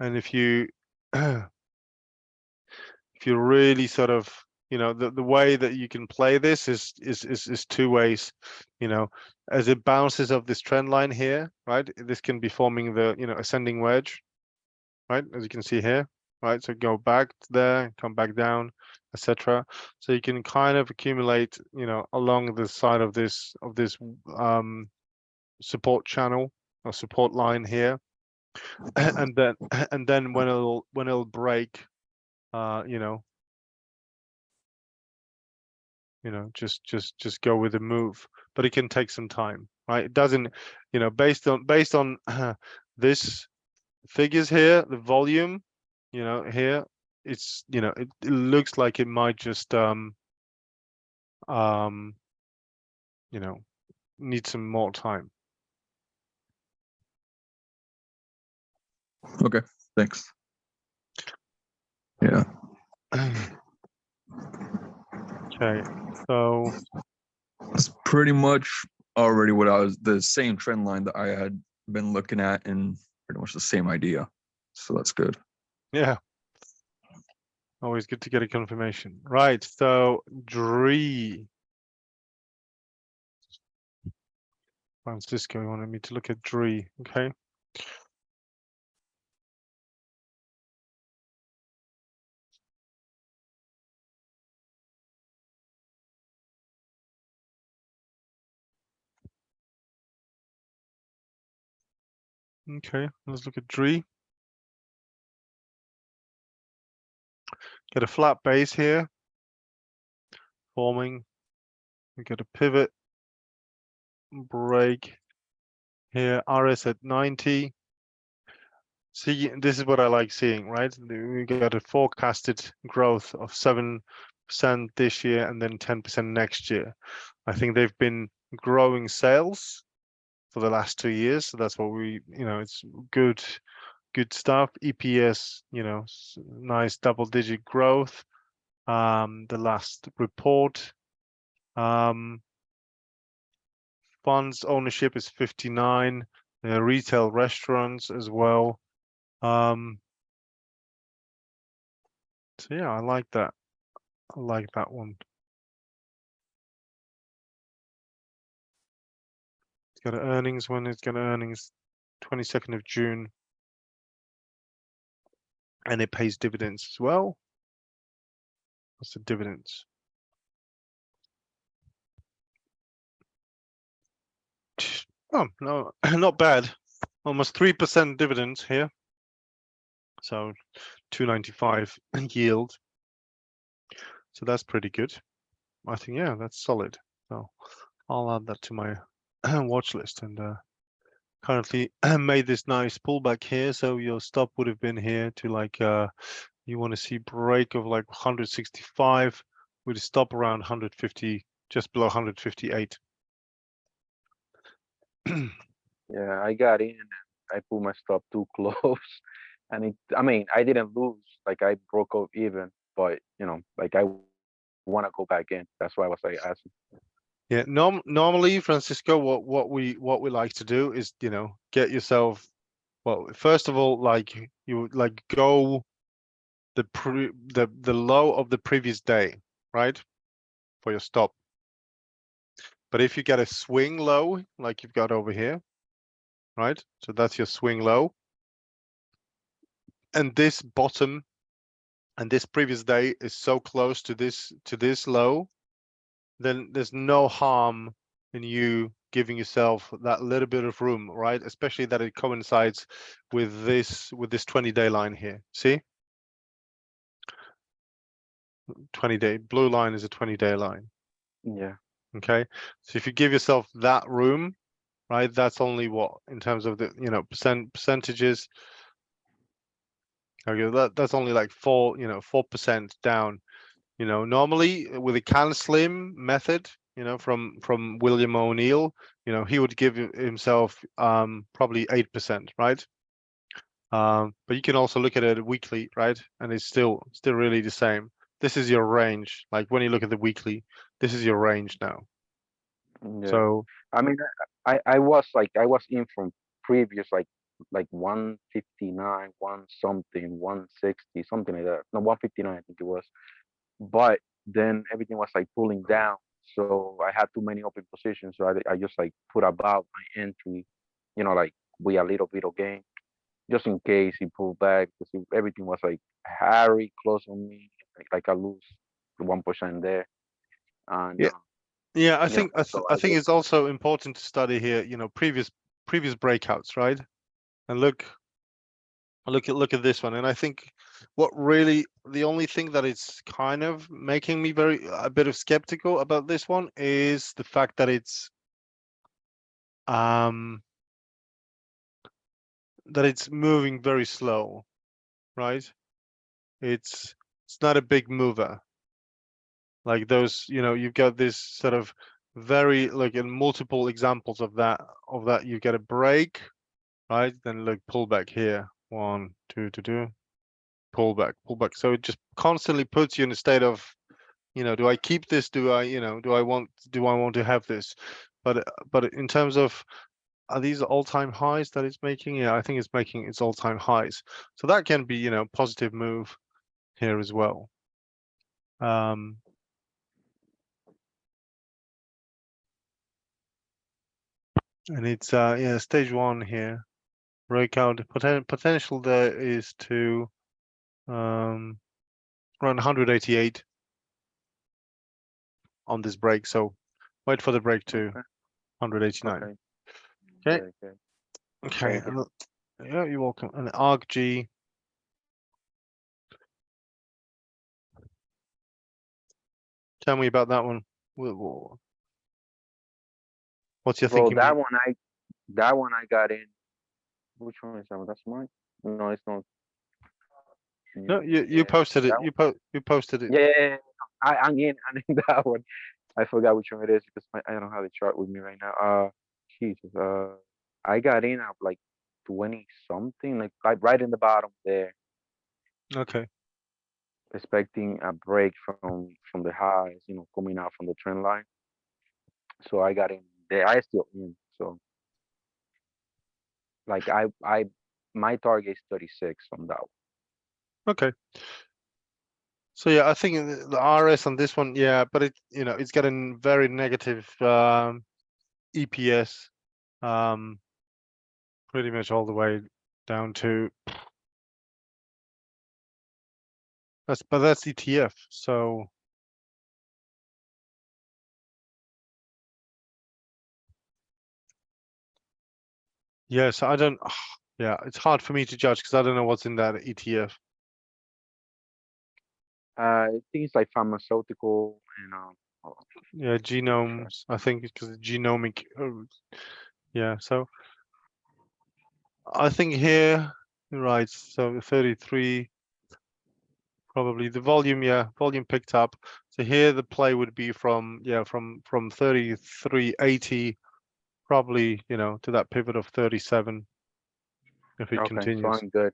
And if you if you really sort of, you know, the way that you can play this is two ways. You know, as it bounces off this trend line here, right? This can be forming the, you know, ascending wedge, right? As you can see here, right? So go back there, come back down, etc. So you can kind of accumulate, you know, along the side of this support channel or support line here, and then when it'll break, just go with the move. But it can take some time, right? It doesn't, you know, based on this figures here, the volume, you know, here, it's, you know, it looks like it might just you know, need some more time. Okay, thanks. Yeah. Okay, so It's pretty much already what the same trend line that I had been looking at, and pretty much the same idea. So that's good. yeah, always good to get a confirmation. Right, so DRE. Francisco wanted me to look at DRE, okay. Okay, let's look at DRE. Get a flat base here, forming. We get a pivot, break here, RS at 90. See, this is what I like seeing, right? We got a forecasted growth of 7% this year and then 10% next year. I think they've been growing sales for the last 2 years, so that's what we, you know, it's good stuff. EPS, you know, nice double-digit growth. The last report, funds ownership is 59, retail restaurants as well. So yeah, I like that. I like that one. It's got earnings when it's got earnings 22nd of June. And it pays dividends as well. What's the dividends? Oh, no, not bad. Almost 3% dividends here. So 295 yield. So that's pretty good. I think, yeah, that's solid. So I'll add that to my watch list and currently made this nice pullback here. So your stop would have been here to like, you want to see break of like 165 with a stop around 150, just below 158. Yeah, I got in and I put my stop too close. And I mean, I didn't lose, like I broke up even, but you know, like I want to go back in. That's why I was like asking. Yeah, normally, Francisco, what we like to do is, you know, get yourself, well, first of all, like you would like go the low of the previous day, right? For your stop. But if you get a swing low, like you've got over here, right? So that's your swing low. And this bottom and this previous day is so close to this low, then there's no harm in you giving yourself that little bit of room, right? Especially that it coincides with this 20-day line here. See? 20-day blue line is a 20-day line. Yeah. Okay. So if you give yourself that room, right, that's only what in terms of the, you know, percentages. Okay, that's only like 4% down. You know, normally with the can slim method, you know, from William O'Neill, you know, he would give himself probably 8%, right? But you can also look at it weekly, right? And it's still really the same. This is your range. Like when you look at the weekly, this is your range now. Yeah. So I mean, I was in from previous like 159, one something, 160, something like that. No, 159, I think it was. But then everything was like pulling down, so I had too many open positions. So I just like put about my entry, you know, like with a little bit of gain, just in case he pulled back. Because everything was like very close on me, like I lose 1% there, and yeah, yeah, I you know, think I so think it's also important to study here, you know, previous breakouts, right? And look at this one. And I think what really the only thing that it's kind of making me a bit of skeptical about this one is the fact that it's moving very slow, right? It's not a big mover. Like those, you know, you've got this sort of very like in multiple examples of that you get a break, right? Then look, pull back here. 1, 2, 2, 2. Pull back. So it just constantly puts you in a state of, you know, do I keep this? Do I, you know, do I want to have this? But in terms of, are these all-time highs that it's making? Yeah, I think it's making its all-time highs. So that can be, you know, positive move here as well. And it's yeah, stage 1 here. Breakout potential there is to around 188 on this break. So wait for the break to okay, 189. okay, Okay. okay. Okay. Thank you. Yeah, you're welcome. And ARCG. Tell me about that one. What's your Bro, thinking? that one I got in. Which one is that one? That's mine. No, it's not. No, you Yeah, posted it. that You posted it. yeah, yeah, yeah. I'm in that one. I forgot which one it is because I don't have the chart with me right now. Jesus. I got in at like 20 something, like right in the bottom there, Okay. expecting a break from the highs, you know, coming out from the trend line. So I got in there. I still in. So like my target is 36 on that one. Okay. So yeah, I think the RS on this one, yeah, but it, you know, it's getting very negative EPS, pretty much all the way down to that's ETF. So yes, I don't. Yeah, it's hard for me to judge because I don't know what's in that ETF. I think it's like pharmaceutical and Yeah, genomes. I think because genomic. Yeah. So I think here, right, so 33, probably the volume, yeah, volume picked up. So here the play would be from, yeah, from 33.80, probably, you know, to that pivot of 37 if it Okay, so continues. I'm good.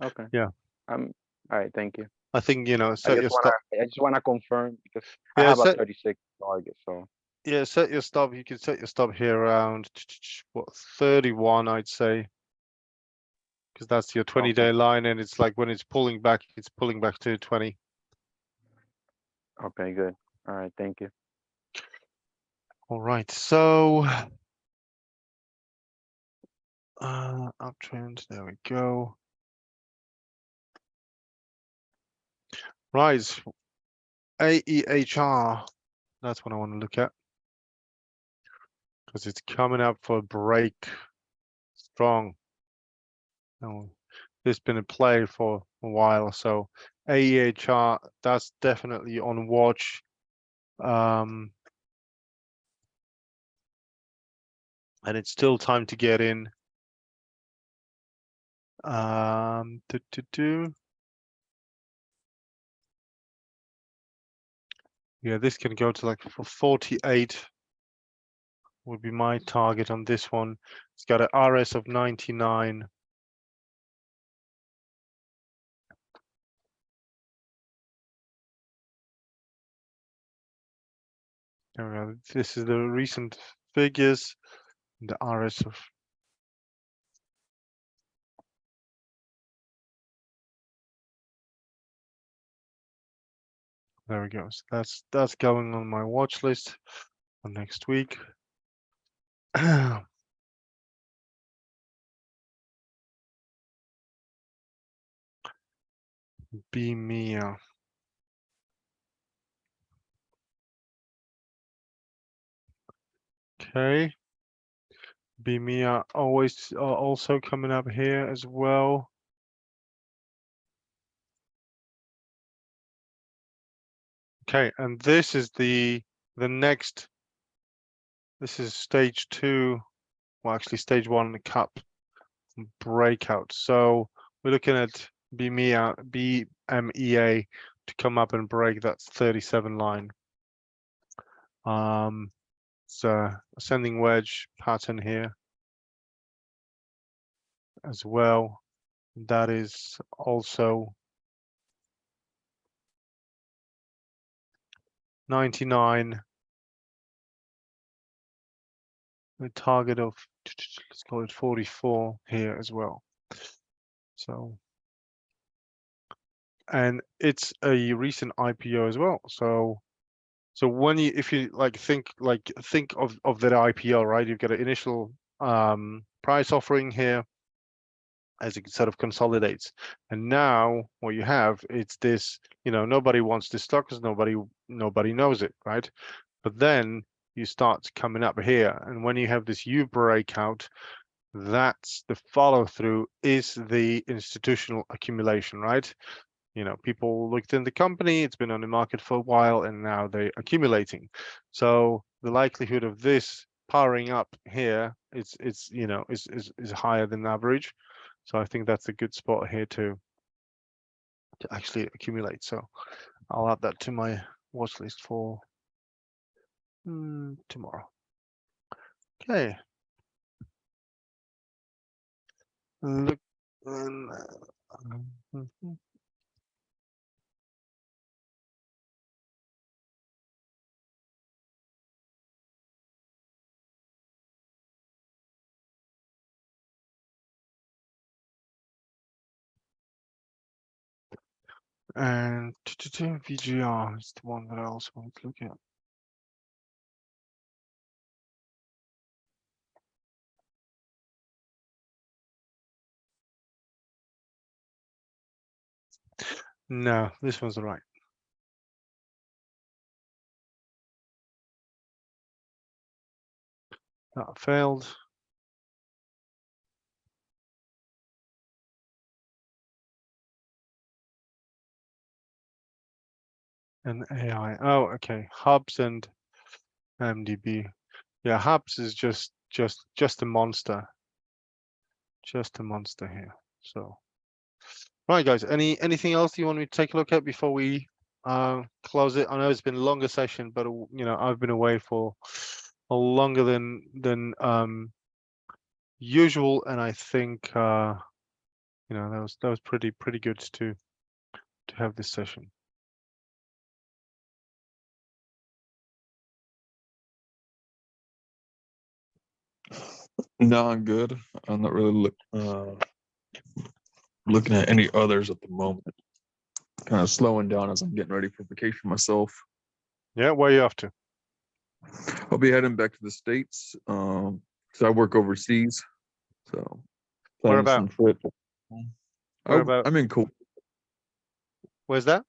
Okay. Yeah. All right, thank you. I think, you know, I set your stop. just wanna confirm because I Yeah, have a set 36 target, so yeah, set your stop. You can set your stop here around what 31, I'd say. Because that's your 20-day line, and it's like when it's pulling back to 20. okay, good. All right, thank you. All right, so uptrend, there we go. Rise, AEHR, that's what I want to look at. Because it's coming up for a break, strong. Now, this has been in play for a while, so AEHR, that's definitely on watch. And it's still time to get in. Yeah, this can go to like for 48 would be my target on this one. It's got an RS of 99. There we go. This is the recent figures. The RS of there we go. So that's going on my watch list for next week. BMEA. Okay. BMEA always also coming up here as well. Okay, and this is the next. This is stage 2. Well, actually, stage 1 cup breakout. So we're looking at BMEA to come up and break that 37 line. So ascending wedge pattern here as well. That is also 99. The target of, let's call it 44 here as well. So, and it's a recent IPO as well. So when you, if you think of that IPO, right? You've got an initial price offering here as it sort of consolidates, and now what you have, it's this, you know, nobody wants this stock because nobody knows it, right? But then you start coming up here, and when you have this U breakout, that's the follow through is the institutional accumulation, right? You know, people looked in the company, it's been on the market for a while, and now they're accumulating. So the likelihood of this powering up here, it's you know, is higher than average. So I think that's a good spot here to actually accumulate. So I'll add that to my watch list for tomorrow. Okay. Look. And VGR is the one that I also want to look at. No, this one's right. That failed. And AI. Oh, okay. Hubs and MDB. Yeah, Hubs is just a monster. just a monster here. So, right, guys. Anything else you want me to take a look at before we close it? I know it's been a longer session, but I've been away for longer than usual, and I think that was pretty good to have this session. No, I'm good. I'm not really looking at any others at the moment. Kind of slowing down as I'm getting ready for vacation myself. Yeah, where are you off to? I'll be heading back to the States. So I work overseas. So Where planning some about? trip. Where about? I'm in Where's that?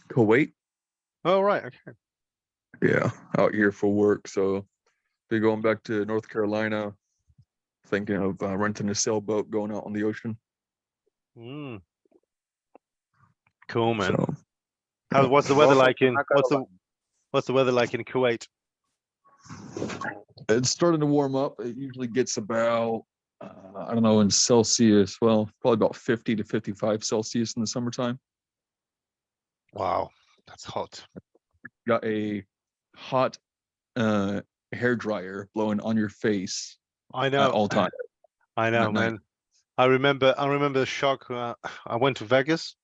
Kuwait. Oh, right. Okay. Yeah, out here for work. So be going back to North Carolina, thinking of renting a sailboat, going out on the ocean. Mm. Cool, man. So What's the weather Welcome like to in North Carolina. what's the weather like in Kuwait? it's starting to warm up. It usually gets about I don't know, in Celsius. Well, probably about 50 to 55 Celsius in the summertime. Wow, that's hot. Got a hot hair dryer blowing on your face I at know. all times. I know, at night. man. I remember the shock. I went to Vegas,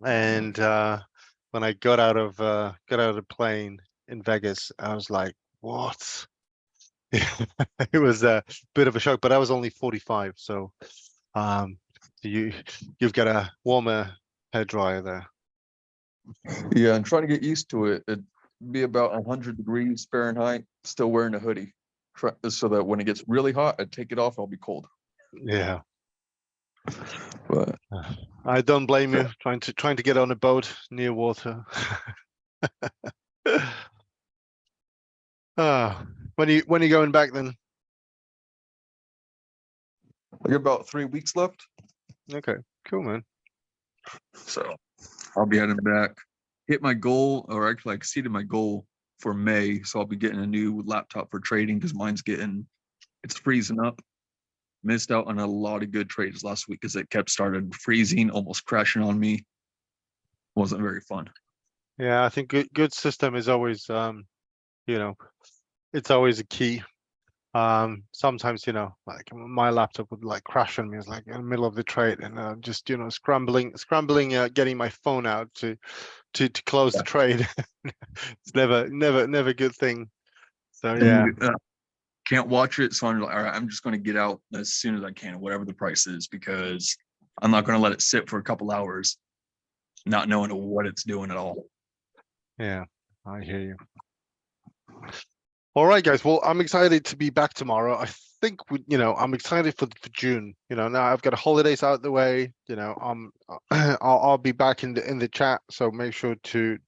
and when I got out of the plane in Vegas, I was like, "What?" It was a bit of a shock, but I was only 45, so you've got a warmer hair dryer there. Yeah, and trying to get used to it. It'd be about 100 degrees Fahrenheit, still wearing a hoodie, so that when it gets really hot, I'd take it off, I'll be cold. Yeah, But I don't blame you trying to get on a boat near water. When are you going back then? I got about 3 weeks left, Okay, cool, man. so I'll be heading back. Hit my goal, or actually I exceeded my goal for May, so I'll be getting a new laptop for trading because it's freezing up. Missed out on a lot of good trades last week because it started freezing, almost crashing on me. Wasn't very fun. Yeah, I think good system is always it's always a key. Sometimes like my laptop would like crash on me. It's like in the middle of the trade, and just scrambling, getting my phone out to close the trade. It's never a good thing. So yeah, And, can't watch it, so I'm like, all right, I'm just going to get out as soon as I can, whatever the price is, because I'm not going to let it sit for a couple hours, not knowing what it's doing at all. yeah, I hear you. All right, guys. Well, I'm excited to be back tomorrow. I think I'm excited for June. Now I've got holidays out the way. I'll be back in the chat. So make sure to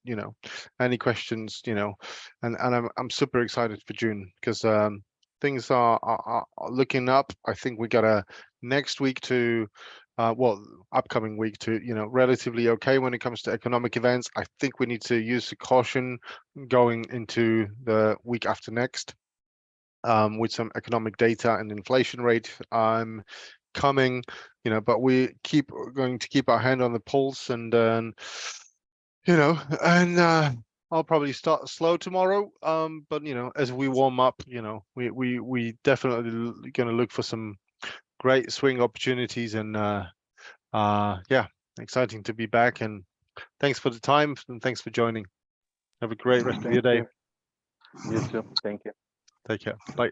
any questions. And I'm super excited for June because things are looking up. I think we got a next week to. Upcoming week to relatively okay when it comes to economic events. I think we need to use the caution going into the week after next with some economic data and inflation rate coming, but we going to keep our hand on the pulse and I'll probably start slow tomorrow, but as we warm up, we definitely going to look for some great swing opportunities, and yeah, exciting to be back, and thanks for the time and thanks for joining. Have a great rest of your day. You too. Thank you. Take care. Bye.